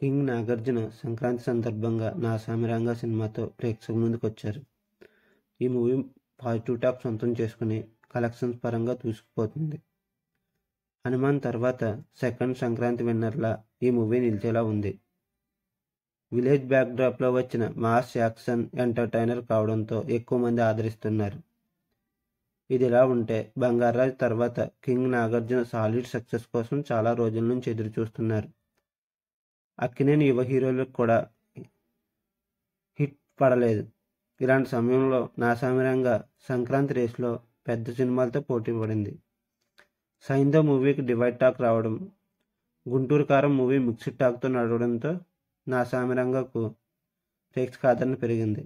King Nagarjuna Sankranti సందర్భంగా నా సామిరంగా సినిమాతో ప్రేక్షకుల ముందుకొచ్చారు. ఈ మూవీ పాజిటివ్ టాక్ సొంతం చేసుకుని కలెక్షన్స్ పరంగా దూసుకుపోతుంది. హనుమాన్ తర్వాత సెకండ్ సంక్రాంతి విన్నర్లా ఈ మూవీ నిలిచేలా ఉంది. విలేజ్ బ్యాక్డ్రాప్లో వచ్చిన మాస్ యాక్షన్ ఎంటర్టైనర్ కావడంతో ఎక్కువ మంది ఆదరిస్తున్నారు. ఇదిలా ఉంటే బంగారాజు తర్వాత కింగ్ నాగార్జున సాలిడ్ సక్సెస్ కోసం చాలా రోజుల నుంచి ఎదురు చూస్తున్నారు. అక్కినేని యువ హీరోలకు కూడా హిట్ పడలేదు. ఇలాంటి సమయంలో నా సామిరంగా సంక్రాంతి రేసులో పెద్ద సినిమాలతో పోటీ పడింది. సైంధవ్ మూవీకి డివైడ్ టాక్ రావడం, గుంటూరు కారం మూవీ మిక్స్డ్ టాక్తో నడవడంతో నా సామిరంగకు ప్రేక్షక ఆదరణ పెరిగింది.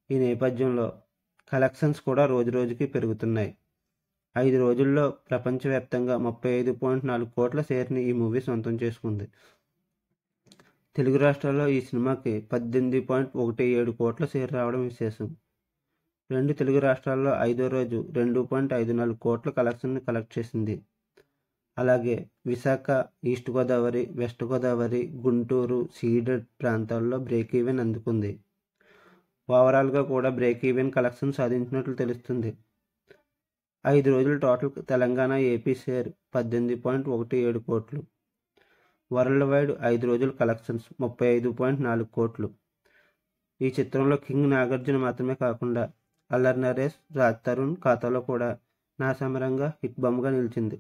ఈ నేపథ్యంలో కలెక్షన్స్ కూడా రోజురోజుకి పెరుగుతున్నాయి. 5 రోజుల్లో ప్రపంచవ్యాప్తంగా 35.4 కోట్ల షేర్ని ఈ మూవీ సొంతం చేసుకుంది. తెలుగు రాష్ట్రాల్లో ఈ సినిమాకి 18.17 కోట్ల షేర్ రావడం విశేషం. 2 తెలుగు రాష్ట్రాల్లో 5వ రోజు 2.54 కోట్ల కలెక్షన్ని కలెక్ట్ చేసింది. అలాగే Visakha, east Godavari, west Godavari, Guntur, ceded ప్రాంతాల్లో బ్రేక్ ఈవెన్ అందుకుంది. ఓవరాల్గా కూడా బ్రేక్ ఈవెన్ కలెక్షన్ సాధించినట్లు తెలుస్తుంది. 5 రోజులు టోటల్ తెలంగాణ, ఏపీ షేర్ 18.17 కోట్లు. వరల్డ్ వైడ్ 5 రోజుల కలెక్షన్స్ 35.4 కోట్లు. ఈ చిత్రంలో కింగ్ నాగార్జున మాత్రమే కాకుండా అల్లరి నరేష్, రాజ్ తరుణ్ ఖాతాలో కూడా నా సామిరంగా హిట్ బొమ్మగా నిలిచింది.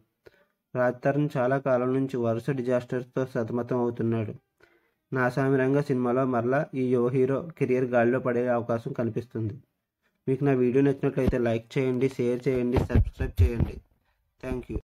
రాజ్ తరుణ్ చాలా కాలం నుంచి వరుస డిజాస్టర్స్తో సతమతం అవుతున్నాడు. నా సామిరంగా సినిమాలో మరలా ఈ యువ హీరో కెరియర్ గాలిలో పడే అవకాశం కనిపిస్తుంది. మీకు నా వీడియో నచ్చినట్లయితే లైక్ చేయండి, షేర్ చేయండి, సబ్స్క్రైబ్ చేయండి. Thank you.